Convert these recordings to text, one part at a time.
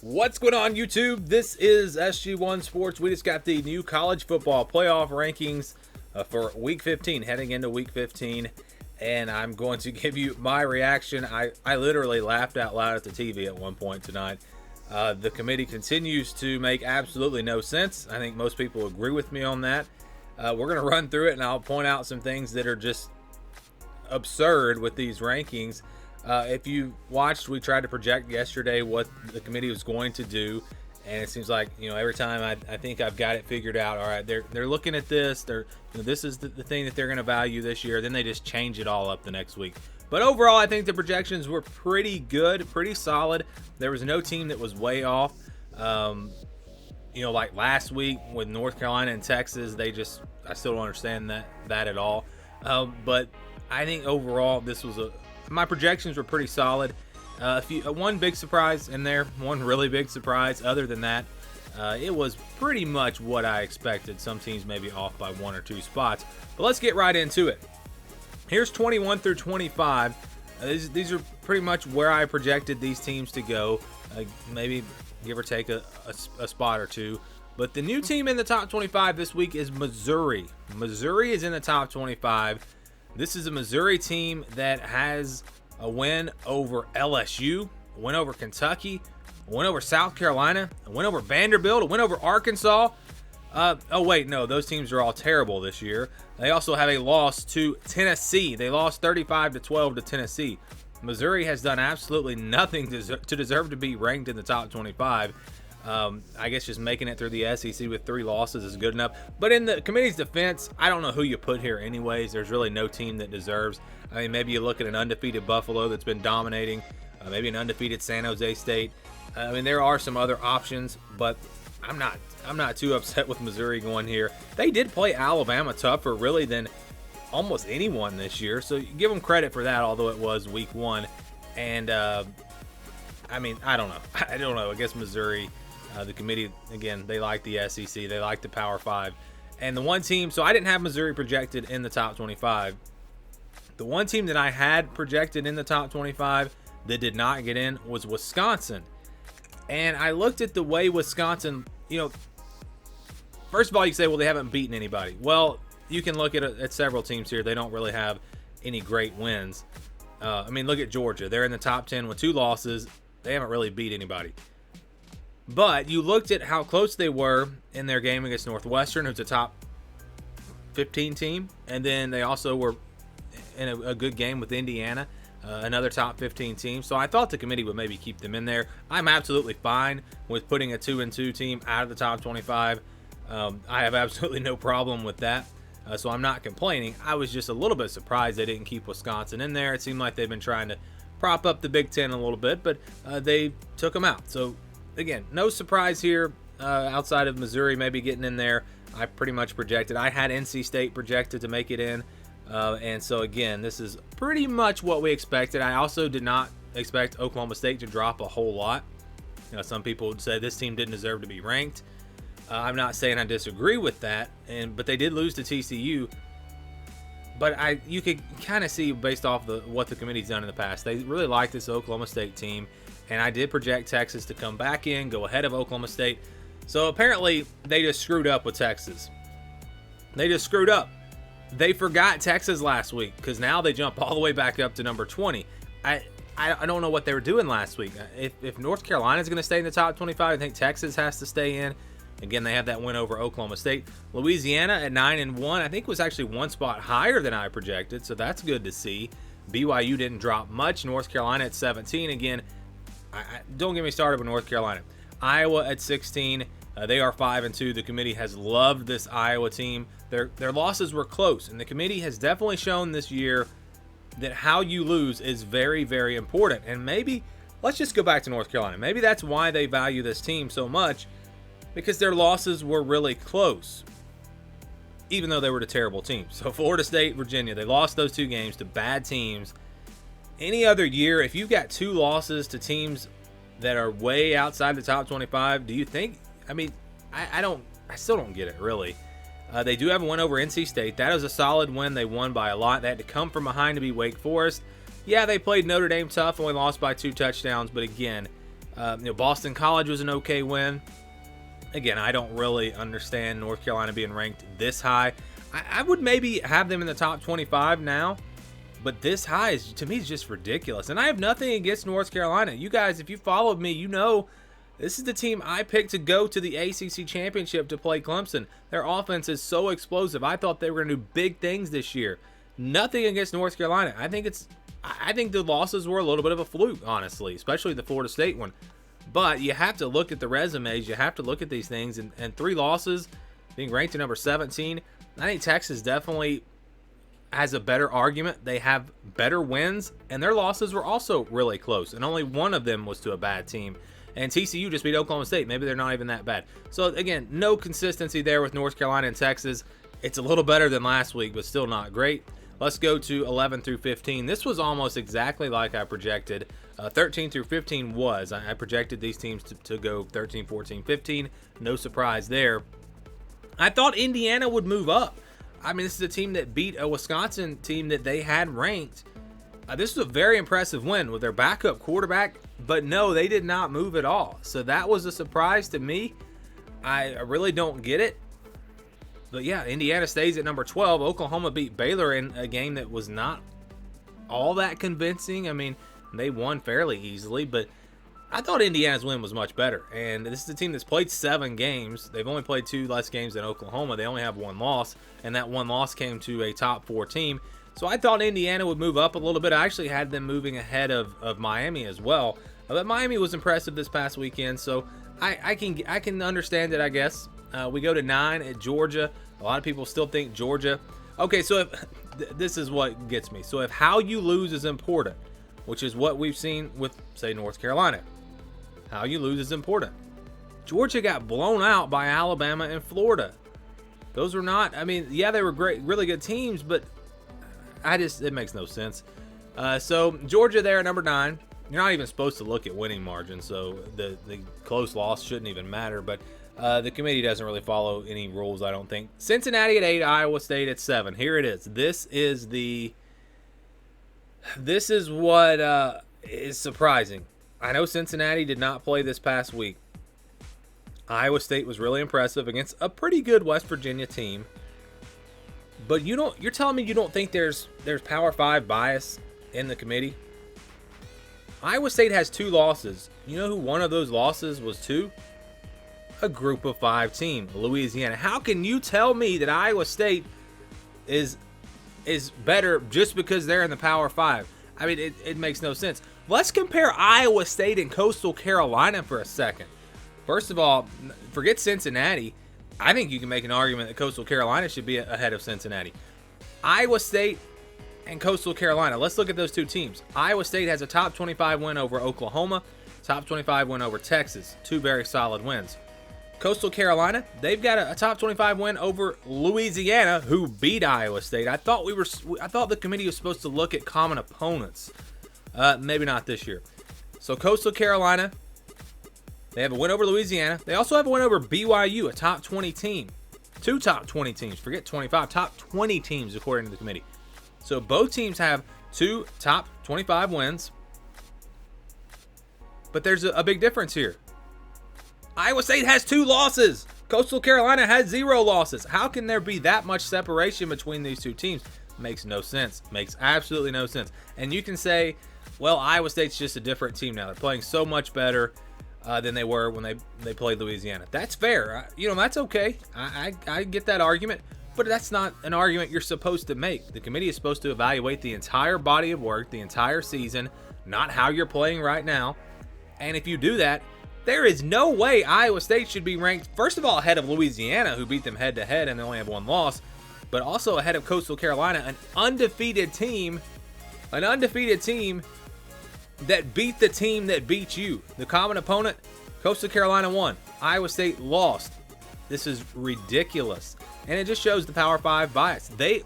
What's going on, YouTube? This is SG1 Sports. We just got the new college football playoff rankings for Week 15, heading into Week 15, and I'm going to give you my reaction. I literally laughed out loud at the TV at one point tonight. The committee continues to make absolutely no sense. I think most people agree with me on that. We're going to run through it, and I'll point out some things that are just absurd with these rankings. If you watched, we tried to project yesterday what the committee was going to do, and it seems like, every time I think I've got it figured out. All right, they're looking at this. This is the thing that they're going to value this year. Then they just change it all up the next week. But overall, I think the projections were pretty good, pretty solid. There was no team that was way off. Like last week with North Carolina and Texas, I still don't understand that at all. But I think overall, my projections were pretty solid. One big surprise in there, one really big surprise. Other than that, it was pretty much what I expected. Some teams may be off by one or two spots. But let's get right into it. Here's 21 through 25. These are pretty much where I projected these teams to go. Maybe give or take a spot or two. But the new team in the top 25 this week is Missouri. Missouri is in the top 25. This is a Missouri team that has a win over LSU, a win over Kentucky, a win over South Carolina, a win over Vanderbilt, a win over Arkansas. Those teams are all terrible this year. They also have a loss to Tennessee. They lost 35-12 to Tennessee. Missouri has done absolutely nothing to deserve to be ranked in the top 25. I guess just making it through the SEC with 3 losses is good enough. But in the committee's defense, I don't know who you put here anyways. There's really no team that deserves. I mean, maybe you look at an undefeated Buffalo that's been dominating. Maybe an undefeated San Jose State. There are some other options, but I'm not too upset with Missouri going here. They did play Alabama tougher really than almost anyone this year, so you give them credit for that, although it was week 1. And I don't know. I guess Missouri, the committee, again, they like the SEC. They like the Power 5. And the one team, so I didn't have Missouri projected in the top 25. The one team that I had projected in the top 25 that did not get in was Wisconsin. And I looked at the way Wisconsin, first of all, you can say, well, they haven't beaten anybody. Well, you can look at several teams here. They don't really have any great wins. Look at Georgia. They're in the top 10 with 2 losses. They haven't really beat anybody. But you looked at how close they were in their game against Northwestern, who's a top 15 team. And then they also were in a good game with Indiana, another top 15 team. So I thought the committee would maybe keep them in there. I'm absolutely fine with putting a 2-2 team out of the top 25. I have absolutely no problem with that. So I'm not complaining. I was just a little bit surprised they didn't keep Wisconsin in there. It seemed like they've been trying to prop up the Big Ten a little bit, but they took them out. So again, no surprise here outside of Missouri maybe getting in there. I pretty much projected. I had NC State projected to make it in. And so again, this is pretty much what we expected. I also did not expect Oklahoma State to drop a whole lot. Some people would say this team didn't deserve to be ranked. I'm not saying I disagree with that, but they did lose to TCU. But you could kind of see based off what the committee's done in the past, they really like this Oklahoma State team, and I did project Texas to come back in, go ahead of Oklahoma State. So apparently they just screwed up with Texas. They just screwed up. They forgot Texas last week because now they jump all the way back up to number 20. I don't know what they were doing last week. If North Carolina is going to stay in the top 25, I think Texas has to stay in. Again, they have that win over Oklahoma State. Louisiana at 9-1, I think was actually one spot higher than I projected, so that's good to see. BYU didn't drop much. North Carolina at 17. Again, don't get me started with North Carolina. Iowa at 16. They are 5-2. The committee has loved this Iowa team. Their losses were close, and the committee has definitely shown this year that how you lose is very, very important. And maybe, let's just go back to North Carolina. Maybe that's why they value this team so much, because their losses were really close, even though they were to terrible teams. So Florida State, Virginia, they lost those 2 games to bad teams. Any other year, if you've got 2 losses to teams that are way outside the top 25, do you think? I still don't get it, really. They do have a win over NC State. That is a solid win. They won by a lot. They had to come from behind to beat Wake Forest. Yeah, they played Notre Dame tough, only lost by 2 touchdowns, but again, Boston College was an okay win. Again, I don't really understand North Carolina being ranked this high. I would maybe have them in the top 25 now, but this high is, to me, is just ridiculous. And I have nothing against North Carolina. You guys, if you followed me, you know this is the team I picked to go to the ACC Championship to play Clemson. Their offense is so explosive. I thought they were going to do big things this year. Nothing against North Carolina. I think the losses were a little bit of a fluke, honestly, especially the Florida State one. But you have to look at the resumes. You have to look at these things. And 3 losses, being ranked at number 17, I think Texas definitely has a better argument. They have better wins, and their losses were also really close. And only one of them was to a bad team. And TCU just beat Oklahoma State. Maybe they're not even that bad. So, again, no consistency there with North Carolina and Texas. It's a little better than last week, but still not great. Let's go to 11 through 15. This was almost exactly like I projected. 13 through 15 was. I projected these teams to go 13, 14, 15. No surprise there. I thought Indiana would move up. I mean, this is a team that beat a Wisconsin team that they had ranked. This was a very impressive win with their backup quarterback, but no, they did not move at all. So that was a surprise to me. I really don't get it. But yeah, Indiana stays at number 12. Oklahoma beat Baylor in a game that was not all that convincing. I mean, they won fairly easily, but I thought Indiana's win was much better. And this is a team that's played 7 games. They've only played 2 less games than Oklahoma. They only have 1 loss, and that 1 loss came to a top 4 team. So I thought Indiana would move up a little bit. I actually had them moving ahead of Miami as well. But Miami was impressive this past weekend, so I can understand it, I guess. We go to 9 at Georgia. A lot of people still think Georgia. Okay, so this is what gets me. So if how you lose is important, which is what we've seen with, say, North Carolina, how you lose is important. Georgia got blown out by Alabama and Florida. Those were not, I mean, yeah, they were great, really good teams, but it makes no sense. So Georgia there at number 9. You're not even supposed to look at winning margin, so the close loss shouldn't even matter, but the committee doesn't really follow any rules, I don't think. Cincinnati at 8, Iowa State at 7. Here it is. This is what is surprising. I know Cincinnati did not play this past week. Iowa State was really impressive against a pretty good West Virginia team. But you're telling me you don't think there's Power 5 bias in the committee? Iowa State has 2 losses. You know who one of those losses was to? A group of 5 team, Louisiana. How can you tell me that Iowa State is better just because they're in the Power 5? I mean, it makes no sense. Let's compare Iowa State and Coastal Carolina for a second. First of all, forget Cincinnati. I think you can make an argument that Coastal Carolina should be ahead of Cincinnati. Iowa State and Coastal Carolina. Let's look at those 2 teams. Iowa State has a top 25 win over Oklahoma, top 25 win over Texas. 2 very solid wins. Coastal Carolina, they've got a top 25 win over Louisiana, who beat Iowa State. I thought the committee was supposed to look at common opponents. Maybe not this year. So Coastal Carolina, they have a win over Louisiana. They also have a win over BYU, a top 20 team. 2 top 20 teams. Forget 25. Top 20 teams according to the committee. So both teams have 2 top 25 wins. But there's a big difference here. Iowa State has 2 losses. Coastal Carolina has 0 losses. How can there be that much separation between these 2 teams? Makes no sense. Makes absolutely no sense. And you can say, well, Iowa State's just a different team now. They're playing so much better than they were when they played Louisiana. That's fair. That's okay. I get that argument. But that's not an argument you're supposed to make. The committee is supposed to evaluate the entire body of work, the entire season, not how you're playing right now. And if you do that, there is no way Iowa State should be ranked, first of all, ahead of Louisiana, who beat them head-to-head and they only have 1 loss, but also ahead of Coastal Carolina, an undefeated team that beat the team that beat you. The common opponent, Coastal Carolina won. Iowa State lost. This is ridiculous. And it just shows the Power 5 bias. They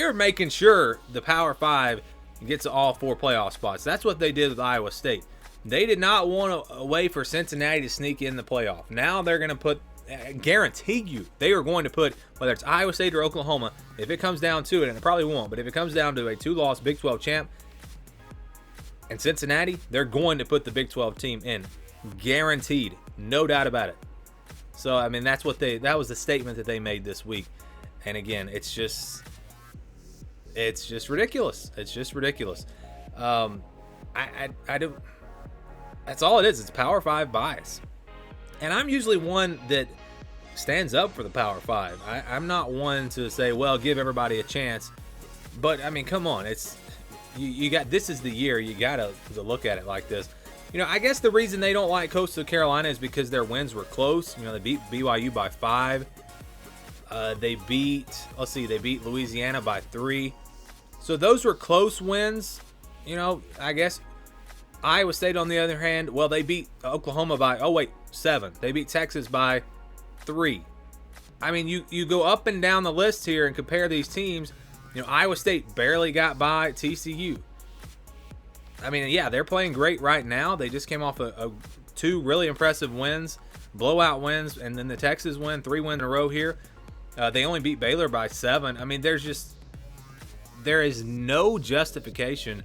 are making sure the Power 5 gets all 4 playoff spots. That's what they did with Iowa State. They did not want a way for Cincinnati to sneak in the playoff. Now they're going to put, guarantee you, they are going to put, whether it's Iowa State or Oklahoma, if it comes down to it, and it probably won't, but if it comes down to a 2-loss Big 12 champ and Cincinnati, they're going to put the Big 12 team in. guaranteed, no doubt about it. So I mean, that was the statement that they made this week. And again, it's just ridiculous. It's just ridiculous. I do. That's all it is. It's Power 5 bias. And I'm usually one that stands up for the Power 5. I'm not one to say, well, give everybody a chance. But I mean, come on. It's you got, this is the year you got to look at it like this. You know, I guess the reason they don't like Coastal Carolina is because their wins were close. You know, they beat BYU by 5. They beat Louisiana by 3. So those were close wins. You know, I guess Iowa State, on the other hand, well, they beat Oklahoma by 7. They beat Texas by 3. I mean, you go up and down the list here and compare these teams. You know, Iowa State barely got by TCU. I mean, yeah, they're playing great right now. They just came off a 2 really impressive wins, blowout wins, and then the Texas win, 3 wins in a row here. They only beat Baylor by 7. I mean, there is no justification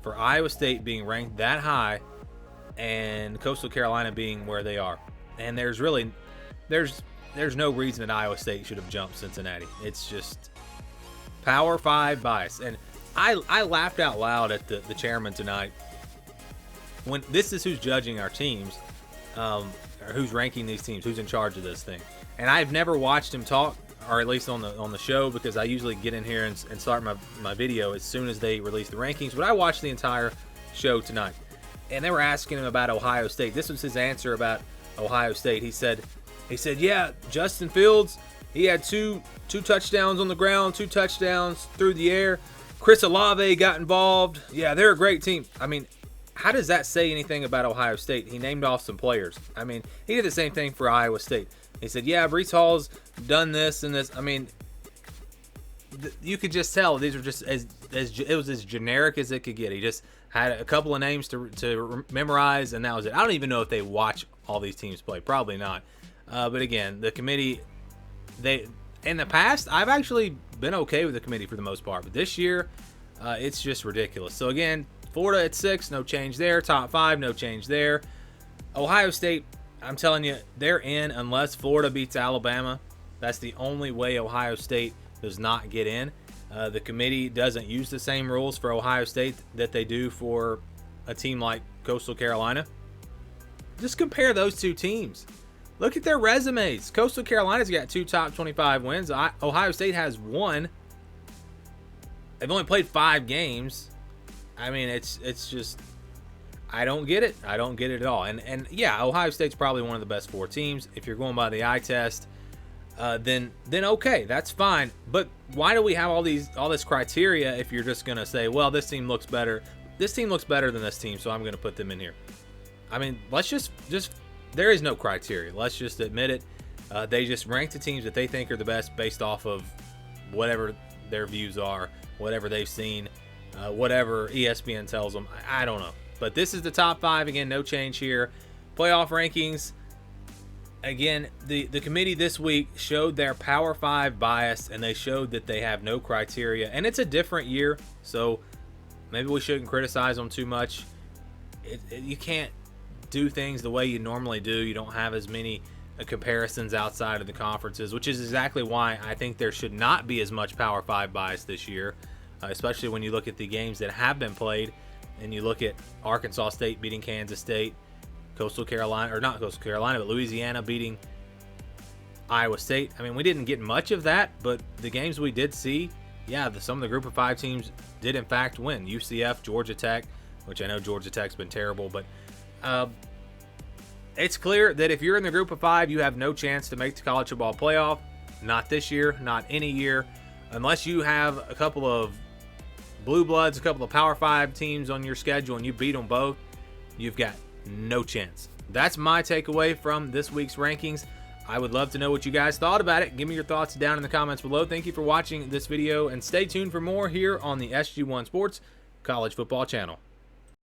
for Iowa State being ranked that high and Coastal Carolina being where they are. And there's no reason that Iowa State should have jumped Cincinnati. It's just Power 5 bias. And I laughed out loud at the chairman tonight. When this is who's judging our teams, or who's ranking these teams, who's in charge of this thing. And I've never watched him talk, or at least on the show, because I usually get in here and start my video as soon as they release the rankings. But I watched the entire show tonight, and they were asking him about Ohio State. This was his answer about Ohio State. He said, yeah, Justin Fields, he had two touchdowns on the ground, 2 touchdowns through the air. Chris Olave got involved. Yeah, they're a great team. I mean, how does that say anything about Ohio State? He named off some players. I mean, he did the same thing for Iowa State. He said, yeah, Breece Hall's done this and this. I mean, you could just tell these were just it was as generic as it could get. He just had a couple of names to memorize, and that was it. I don't even know if they watch all these teams play. Probably not. But again, the committee, in the past, I've actually been okay with the committee for the most part. But this year, it's just ridiculous. So again, Florida at 6, no change there. Top 5, no change there. Ohio State, I'm telling you, they're in unless Florida beats Alabama. That's the only way Ohio State does not get in. The committee doesn't use the same rules for Ohio State that they do for a team like Coastal Carolina. Just compare those two teams. Look at their resumes. Coastal Carolina's got 2 top 25 wins. Ohio State has 1. They've only played 5 games. I mean, it's just, I don't get it. I don't get it at all. And yeah, Ohio State's probably one of the best 4 teams. If you're going by the eye test, then okay, that's fine. But why do we have all this criteria if you're just gonna say, well, this team looks better. This team looks better than this team, so I'm gonna put them in here. I mean, let's just there is no criteria. Let's just admit it. They just rank the teams that they think are the best based off of whatever their views are, whatever they've seen, whatever ESPN tells them. I don't know. But this is the top 5. Again, no change here. Playoff rankings. Again, the committee this week showed their Power 5 bias, and they showed that they have no criteria. And it's a different year, so maybe we shouldn't criticize them too much. You can't do things the way you normally do. You don't have as many comparisons outside of the conferences, which is exactly why I think there should not be as much Power 5 bias this year, especially when you look at the games that have been played and you look at Arkansas State beating Kansas State, Coastal Carolina, or not Coastal Carolina, but Louisiana beating Iowa State. I mean, we didn't get much of that, but the games we did see, yeah, some of the group of 5 teams did in fact win. UCF, Georgia Tech, which I know Georgia Tech's been terrible, but it's clear that if you're in the group of 5, you have no chance to make the college football playoff. Not this year, not any year, unless you have a couple of blue bloods, a couple of Power 5 teams on your schedule, and you beat them both. You've got no chance. That's my takeaway from this week's rankings. I would love to know what you guys thought about it. Give me your thoughts down in the comments below. Thank you for watching this video, and stay tuned for more here on the SG1 Sports College Football Channel.